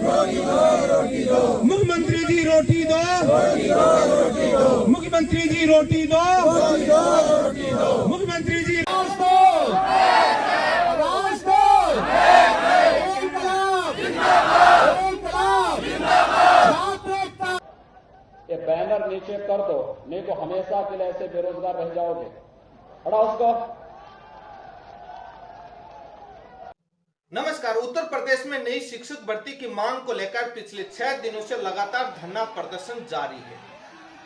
मुख्यमंत्री जी रोटी दो, मुख्यमंत्री जी रोटी दो, मुख्यमंत्री जी ये बैनर नीचे कर दो, नहीं तो हमेशा के लिए ऐसे बेरोजगार रह जाओगे। हटाओ उसको। नमस्कार। उत्तर प्रदेश में नई शिक्षक भर्ती की मांग को लेकर पिछले 6 दिनों से लगातार धरना प्रदर्शन जारी है।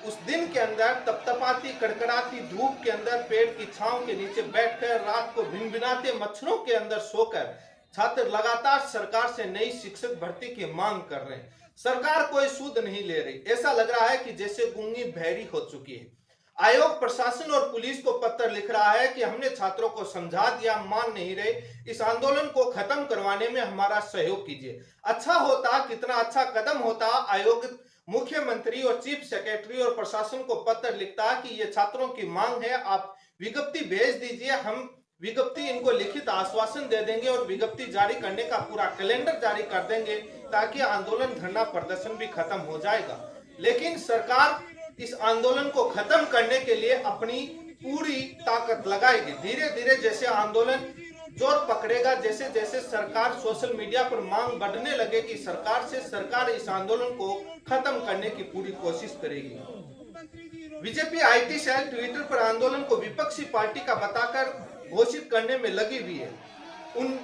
उस दिन के अंदर तपतपाती कड़कड़ाती धूप के अंदर पेड़ की छांव के नीचे बैठकर रात को भिनभिनाते मच्छरों के अंदर सोकर छात्र लगातार सरकार से नई शिक्षक भर्ती की मांग कर रहे हैं। सरकार कोई सूद नहीं ले रही। ऐसा लग रहा है कि जैसे गूंगी बहरी हो चुकी है। आयोग प्रशासन और पुलिस को पत्र लिख रहा है कि हमने छात्रों को समझा दिया, मान नहीं रहे, इस आंदोलन को खत्म करवाने में हमारा सहयोग कीजिए। अच्छा होता, कितना अच्छा कदम होता, आयोग मुख्यमंत्री और चीफ सेक्रेटरी और प्रशासन को पत्र लिखता कि ये छात्रों की मांग है, आप विज्ञप्ति भेज दीजिए, हम विज्ञप्ति इनको लिखित आश्वासन दे देंगे और विज्ञप्ति जारी करने का पूरा कैलेंडर जारी कर देंगे ताकि आंदोलन धरना प्रदर्शन भी खत्म हो जाएगा। लेकिन सरकार इस आंदोलन को खत्म करने के लिए अपनी पूरी ताकत लगाएगी। धीरे धीरे जैसे आंदोलन जोर पकड़ेगा, जैसे जैसे सरकार सोशल मीडिया पर मांग बढ़ने लगेगी सरकार से, सरकार इस आंदोलन को खत्म करने की पूरी कोशिश करेगी। बीजेपी आईटी सेल ट्विटर पर आंदोलन को विपक्षी पार्टी का बताकर घोषित करने में लगी हुई है। उन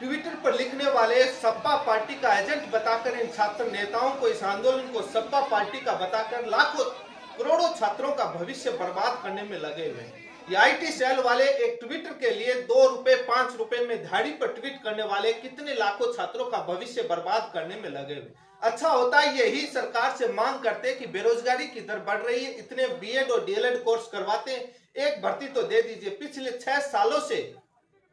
ट्विटर पर लिखने वाले सपा पार्टी का एजेंट बताकर इन छात्र नेताओं को इस आंदोलन को सपा पार्टी का बताकर लाखों करोड़ों छात्रों का भविष्य बर्बाद करने में लगे हुए हैं। ये आईटी सेल वाले एक ट्विटर के लिए 2 रुपए 5 रुपए में दिहाड़ी पर ट्वीट करने वाले कितने लाखों छात्रों का भविष्य बर्बाद करने में लगे हुए। अच्छा होता यही सरकार से मांग करते कि बेरोजगारी की दर बढ़ रही है, इतने बीएड और डीएलएड कोर्स करवाते, एक भर्ती तो दे दीजिए। पिछले 6 सालों से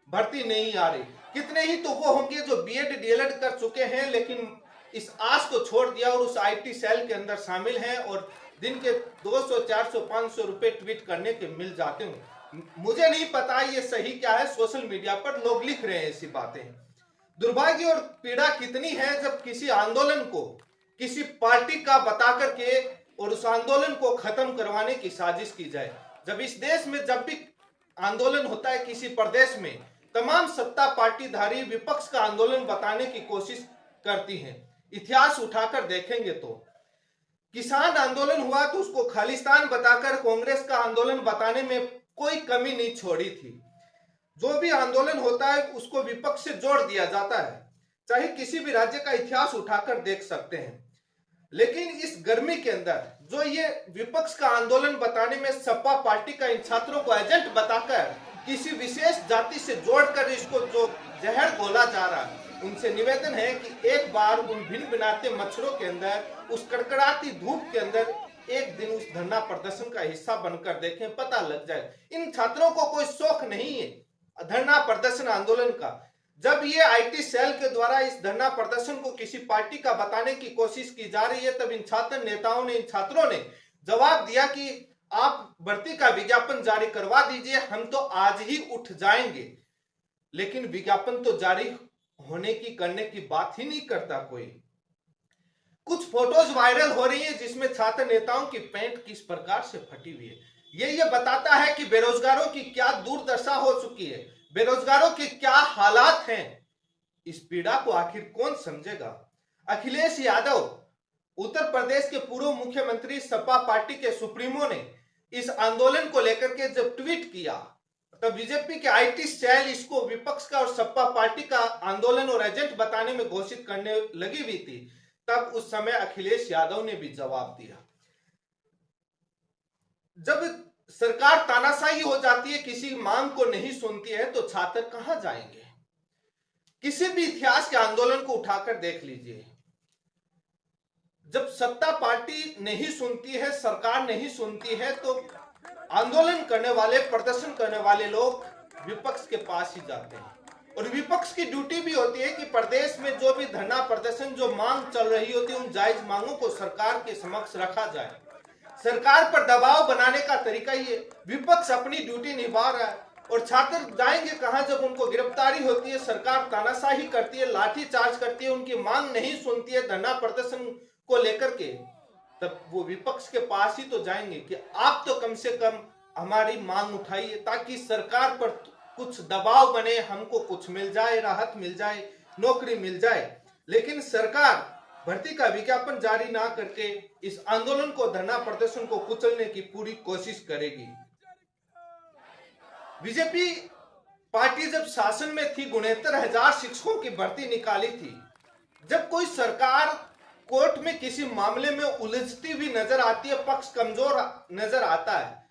भर्ती नहीं आ रही। कितने ही तो वो होंगे जो बीएड डीएलएड कर चुके हैं लेकिन इस आस को छोड़ दिया और उस आईटी सेल के अंदर शामिल हैं और दिन के 200 400 500 रुपए ट्वीट करने के मिल जाते हैं। मुझे नहीं पता ये सही क्या है, सोशल मीडिया पर लोग लिख रहे हैं ऐसी बातें। दुर्भाग्य और पीड़ा कितनी है जब किसी आंदोलन को किसी पार्टी का बता करके और उस आंदोलन को खत्म करवाने की साजिश की जाए। जब इस देश में जब भी आंदोलन होता है किसी प्रदेश में, तमाम सत्ता पार्टीधारी विपक्ष का आंदोलन बताने की कोशिश करती हैं। इतिहास उठाकर देखेंगे तो किसान आंदोलन हुआ तो उसको खालिस्तान बताकर कांग्रेस का आंदोलन बताने में कोई कमी नहीं छोड़ी थी। जो भी आंदोलन होता है उसको विपक्ष से जोड़ दिया जाता है, चाहे किसी भी राज्य का इतिहास उठाकर देख सकते हैं। लेकिन इस गर्मी के अंदर जो ये विपक्ष का आंदोलन बताने में सपा पार्टी का इन छात्रों को एजेंट बताकर किसी विशेष जाति से जोड़कर इसको जो जहर घोला जा रहा है, उनसे निवेदन है कि एक बार उन भिनभिनाते मच्छरों के अंदर, उस कड़कड़ाती धूप के अंदर एक दिन उस धरना प्रदर्शन का हिस्सा बनकर देखें, पता लग जाए। इन छात्रों को कोई शौक नहीं है धरना प्रदर्शन आंदोलन का। जब ये आईटी सेल के द्वारा इस धरना प्रदर्शन को किसी पार्टी का बताने की कोशिश की जा रही है, तब इन छात्र नेताओं ने, इन छात्रों ने जवाब दिया कि आप भर्ती का विज्ञापन जारी करवा दीजिए, हम तो आज ही उठ जाएंगे। लेकिन विज्ञापन तो जारी होने की, करने की बात ही नहीं करता कोई। कुछ फोटोज वायरल हो रही है जिसमें छात्र नेताओं की पैंट किस प्रकार से फटी हुई है। ये बताता है कि बेरोजगारों की क्या दुर्दशा हो चुकी है, बेरोजगारों के क्या हालात हैं। इस पीड़ा को आखिर कौन समझेगा। अखिलेश यादव, उत्तर प्रदेश के पूर्व मुख्यमंत्री, सपा पार्टी के सुप्रीमो ने इस आंदोलन को लेकर के जब ट्वीट किया तब बीजेपी के आईटी सेल इसको विपक्ष का और सपा पार्टी का आंदोलन और एजेंट बताने में घोषित करने लगी हुई थी। तब उस समय अखिलेश यादव ने भी जवाब दिया। जब सरकार तानाशाही हो जाती है, किसी मांग को नहीं सुनती है, तो छात्र कहां जाएंगे। किसी भी इतिहास के आंदोलन को उठाकर देख लीजिए, जब सत्ता पार्टी नहीं सुनती है, सरकार नहीं सुनती है, तो आंदोलन करने वाले, प्रदर्शन करने वाले लोग विपक्ष के पास ही जाते हैं। और विपक्ष की ड्यूटी भी होती है कि प्रदेश में जो भी धरना प्रदर्शन, जो मांग चल रही होती है, उन जायज मांगों को सरकार के समक्ष रखा जाए। सरकार पर दबाव बनाने का तरीका ये, विपक्ष अपनी ड्यूटी निभा रहा है, और छात्र जाएंगे कहां जब उनको गिरफ्तारी होती है, सरकार तानाशाही करती है, लाठी चार्ज करती है, उनकी मांग नहीं सुनती है धरना प्रदर्शन को लेकर के, तब वो विपक्ष के पास ही तो जाएंगे कि आप तो कम से कम हमारी मांग उठाइए ताकि सरकार पर कुछ दबाव बने, हमको कुछ मिल जाए, राहत मिल जाए, नौकरी मिल जाए। लेकिन सरकार भर्ती का विज्ञापन जारी ना करके इस आंदोलन को, धरना प्रदर्शन को कुचलने की पूरी कोशिश करेगी। बीजेपी पार्टी जब शासन में थी 69,000 शिक्षकों की भर्ती निकाली थी। जब कोई सरकार कोर्ट में किसी मामले में उलझती हुई नजर आती है, पक्ष कमजोर नजर आता है,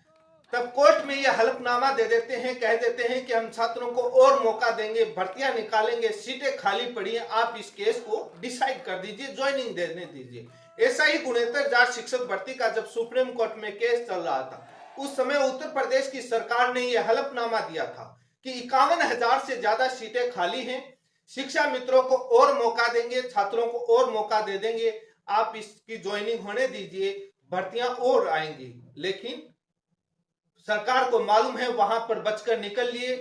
तब कोर्ट में यह हलफनामा दे देते हैं, कह देते हैं कि हम छात्रों को और मौका देंगे, भर्तियां निकालेंगे, सीटें खाली पड़ी हैं, आप इस केस को डिसाइड कर दीजिए, ज्वाइनिंग देने दीजिए। ऐसा ही 69,000 शिक्षक भर्ती का जब सुप्रीम कोर्ट में केस चल रहा था, उस समय उत्तर प्रदेश की सरकार ने यह हलफनामा दिया था कि 51,000 से ज्यादा सीटें खाली हैं, शिक्षा मित्रों को और मौका देंगे, छात्रों को और मौका दे देंगे, आप इसकी ज्वाइनिंग होने दीजिए, भर्तियां और आएंगी। लेकिन सरकार को मालूम है वहां पर बचकर निकल लिए।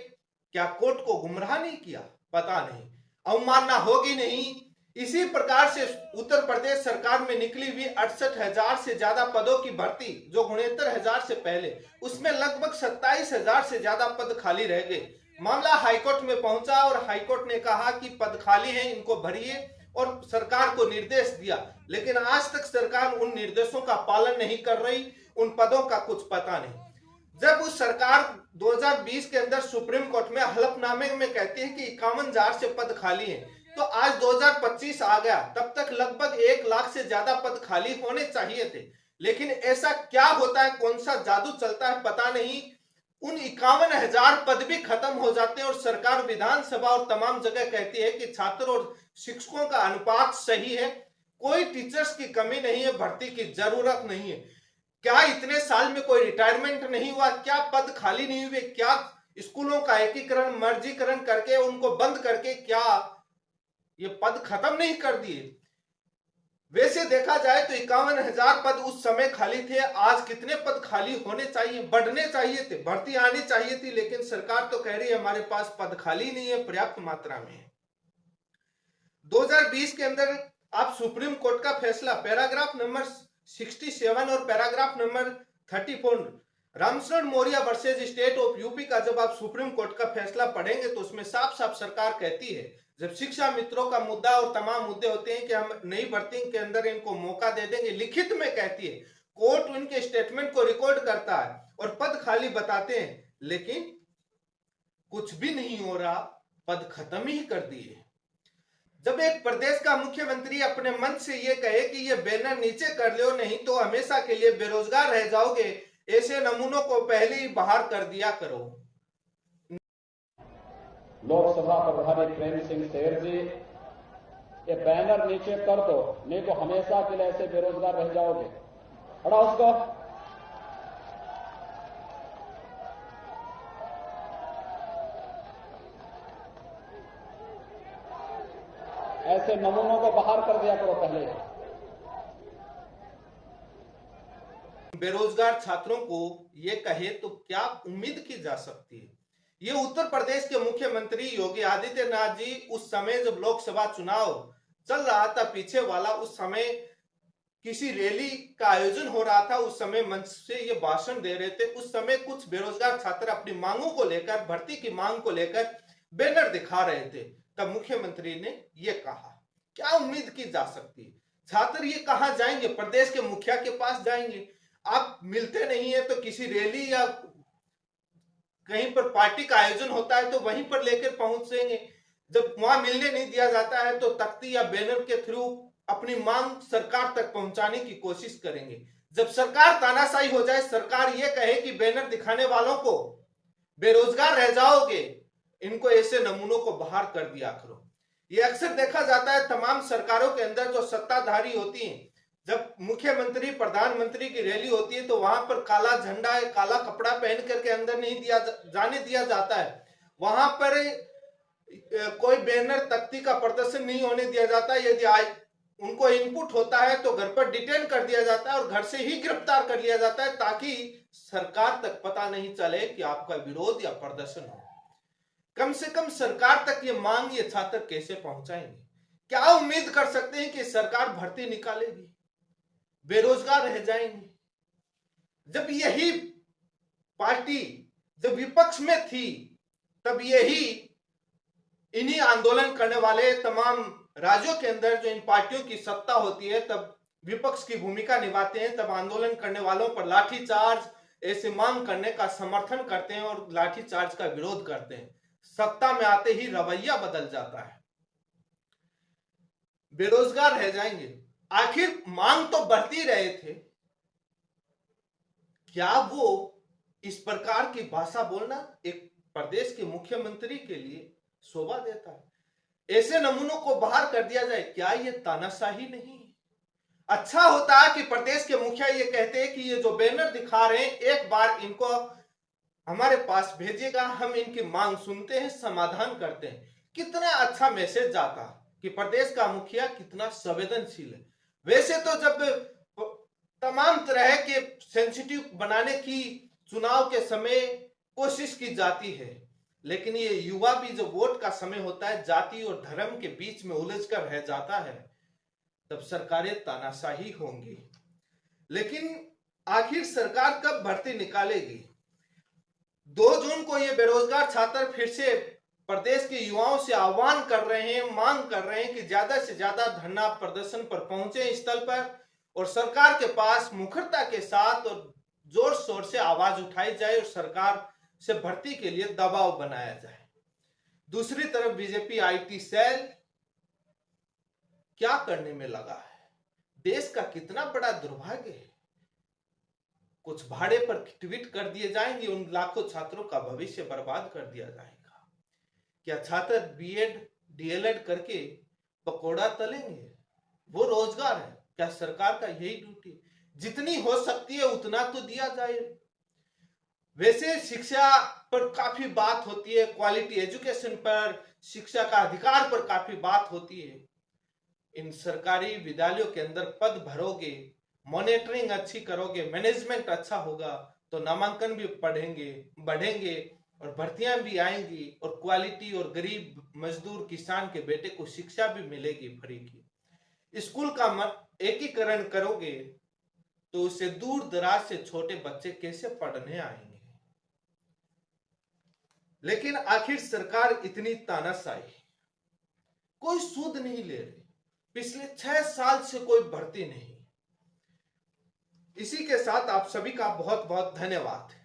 क्या कोर्ट को गुमराह नहीं किया? पता नहीं, अवमानना होगी नहीं। इसी प्रकार से उत्तर प्रदेश सरकार में निकली हुई 68,000 से ज्यादा पदों की भर्ती, जो 69,000 से पहले, उसमें लगभग 27,000 से ज्यादा पद खाली रह गए। मामला हाईकोर्ट में पहुंचा और हाईकोर्ट ने कहा कि पद खाली हैं, इनको भरिए, और सरकार को निर्देश दिया। लेकिन आज तक सरकार उन निर्देशों का पालन नहीं कर रही, उन पदों का कुछ पता नहीं। जब उस सरकार 2020 के अंदर सुप्रीम कोर्ट में हलफनामे में कहती है कि 51,000 से पद खाली हैं, तो आज 2025 आ गया, तब तक लगभग 1 लाख से ज्यादा पद खाली होने चाहिए थे। लेकिन ऐसा क्या होता है, कौन सा जादू चलता है, पता नहीं। उन 51,000 पद भी खत्म हो जाते हैं और सरकार विधानसभा और तमाम जगह कहती है कि छात्र और शिक्षकों का अनुपात सही है, कोई टीचर्स की कमी नहीं है, भर्ती की जरूरत नहीं है। क्या इतने साल में कोई रिटायरमेंट नहीं हुआ? क्या पद खाली नहीं हुए? क्या स्कूलों का एकीकरण, मर्जीकरण करके, उनको बंद करके, क्या ये पद खत्म नहीं कर दिए? वैसे देखा जाए तो 51,000 पद उस समय खाली थे। आज कितने पद खाली होने चाहिए, बढ़ने चाहिए थे, भर्ती आनी चाहिए थी, लेकिन सरकार तो कह रही है हमारे पास पद खाली नहीं है, पर्याप्त मात्रा में है। 2020 के अंदर आप सुप्रीम कोर्ट का फैसला पैराग्राफ नंबर 67 और paragraph number 34 Ramsharan Maurya versus state of UP का जब आप सुप्रीम कोर्ट का फैसला पढ़ेंगे तो उसमें साफ साफ सरकार कहती है, जब शिक्षा मित्रों का मुद्दा और तमाम मुद्दे होते हैं कि हम नई भर्ती के अंदर इनको मौका दे देंगे, लिखित में कहती है, कोर्ट उनके स्टेटमेंट को रिकॉर्ड करता है और पद खाली बताते हैं, लेकिन कुछ भी नहीं हो रहा, पद खत्म ही कर दिए। जब एक प्रदेश का मुख्यमंत्री अपने मन से ये कहे कि ये बैनर नीचे कर लो, नहीं तो हमेशा के लिए बेरोजगार रह जाओगे, ऐसे नमूनों को पहले ही बाहर कर दिया करो। लोकसभा प्रभारी प्रेम सिंह शेर जी, ये बैनर नीचे कर दो, नहीं तो हमेशा के लिए ऐसे बेरोजगार रह जाओगे। हटाओ उसको। ऐसे नमूनों को बाहर कर दिया करो पहले। बेरोजगार छात्रों को ये कहे तो क्या उम्मीद की जा सकती है? ये उत्तर प्रदेश के मुख्यमंत्री योगी आदित्यनाथ जी उस समय जब लोकसभा चुनाव चल रहा था पीछे वाला, उस समय किसी रैली का आयोजन हो रहा था, उस समय मंच से ये भाषण दे रहे थे। उस समय कुछ बेरोजगार छात्र अपनी मांगों को लेकर, भर्ती की मांग को लेकर बैनर दिखा रहे थे। तब मुख्यमंत्री ने ये कहा, क्या उम्मीद की जा सकती है? छात्र ये कहां जाएंगे? प्रदेश के मुखिया के पास जाएंगे। आप मिलते नहीं है तो किसी रैली या कहीं पर पार्टी का आयोजन होता है तो वहीं पर लेकर पहुंचेंगे। जब वहां मिलने नहीं दिया जाता है तो तख्ती या बैनर के थ्रू अपनी मांग सरकार तक पहुंचाने की कोशिश करेंगे। जब सरकार तानाशाही हो जाए, सरकार ये कहे कि बैनर दिखाने वालों को बेरोजगार रह जाओगे, इनको ऐसे नमूनों को बाहर कर दिया करो। ये अक्सर देखा जाता है तमाम सरकारों के अंदर जो सत्ताधारी होती हैं, जब मुख्यमंत्री प्रधानमंत्री की रैली होती है तो वहां पर काला झंडा है, काला कपड़ा पहन करके अंदर नहीं जाने दिया जाता है। वहां पर कोई बैनर तख्ती का प्रदर्शन नहीं होने दिया जाता। यदि उनको इनपुट होता है तो घर पर डिटेन कर दिया जाता है और घर से ही गिरफ्तार कर लिया जाता है, ताकि सरकार तक पता नहीं चले कि आपका विरोध या प्रदर्शन हो। कम से कम सरकार तक ये मांग ये छात्र कैसे पहुंचाएंगे? क्या उम्मीद कर सकते हैं कि सरकार भर्ती निकालेगी? बेरोजगार रह जाएंगे। जब यही पार्टी जब विपक्ष में थी, तब यही इन्हीं आंदोलन करने वाले तमाम राज्यों के अंदर जो इन पार्टियों की सत्ता होती है, तब विपक्ष की भूमिका निभाते हैं, तब आंदोलन करने वालों पर लाठीचार्ज, ऐसे मांग करने का समर्थन करते हैं और लाठीचार्ज का विरोध करते हैं। सत्ता में आते ही रवैया बदल जाता है। बेरोजगार रह जाएंगे। आखिर मांग तो बढ़ती रहे थे, क्या वो इस प्रकार की भाषा बोलना एक प्रदेश के मुख्यमंत्री के लिए शोभा देता है? ऐसे नमूनों को बाहर कर दिया जाए, क्या ये तानाशाही नहीं? अच्छा होता है कि प्रदेश के मुखिया ये कहते हैं कि ये जो बैनर दिखा रहे हैं, एक बार इनको हमारे पास भेजिएगा, हम इनकी मांग सुनते हैं, समाधान करते हैं। कितना अच्छा मैसेज जाता कि प्रदेश का मुखिया कितना संवेदनशील है। वैसे तो जब तमाम तरह के सेंसिटिव बनाने की चुनाव के समय कोशिश की जाती है, लेकिन ये युवा भी जब वोट का समय होता है, जाति और धर्म के बीच में उलझ कर रह जाता है, तब सरकारें तानाशाही होंगी। लेकिन आखिर सरकार कब भर्ती निकालेगी? 2 जून को ये बेरोजगार छात्र फिर से प्रदेश के युवाओं से आह्वान कर रहे हैं, मांग कर रहे हैं कि ज्यादा से ज्यादा धरना प्रदर्शन पर पहुंचे स्थल पर, और सरकार के पास मुखरता के साथ और जोर शोर से आवाज उठाई जाए और सरकार से भर्ती के लिए दबाव बनाया जाए। दूसरी तरफ बीजेपी आईटी सेल क्या करने में लगा है? देश का कितना बड़ा दुर्भाग्य है। कुछ भाड़े पर ट्वीट कर दिए जाएंगे, उन लाखों छात्रों का भविष्य बर्बाद कर दिया जाएगा। क्या छात्र बीएड डीएलएड करके पकौड़ा तलेंगे? वो रोजगार है? क्या सरकार का यही ड्यूटी? जितनी हो सकती है उतना तो दिया जाए। वैसे शिक्षा पर काफी बात होती है, क्वालिटी एजुकेशन पर, शिक्षा का अधिकार पर काफी बात होती है। इन सरकारी विद्यालयों के अंदर पद भरोगे, मॉनिटरिंग अच्छी करोगे, मैनेजमेंट अच्छा होगा, तो नामांकन भी बढ़ेंगे और भर्तियां भी आएंगी, और क्वालिटी और गरीब मजदूर किसान के बेटे को शिक्षा भी मिलेगी फ्री की। स्कूल का एकीकरण करोगे तो उससे दूर दराज से छोटे बच्चे कैसे पढ़ने आएंगे? लेकिन आखिर सरकार इतनी तानाशाही, कोई सूद नहीं ले रही। पिछले 6 साल से कोई भर्ती नहीं। इसी के साथ आप सभी का बहुत बहुत धन्यवाद।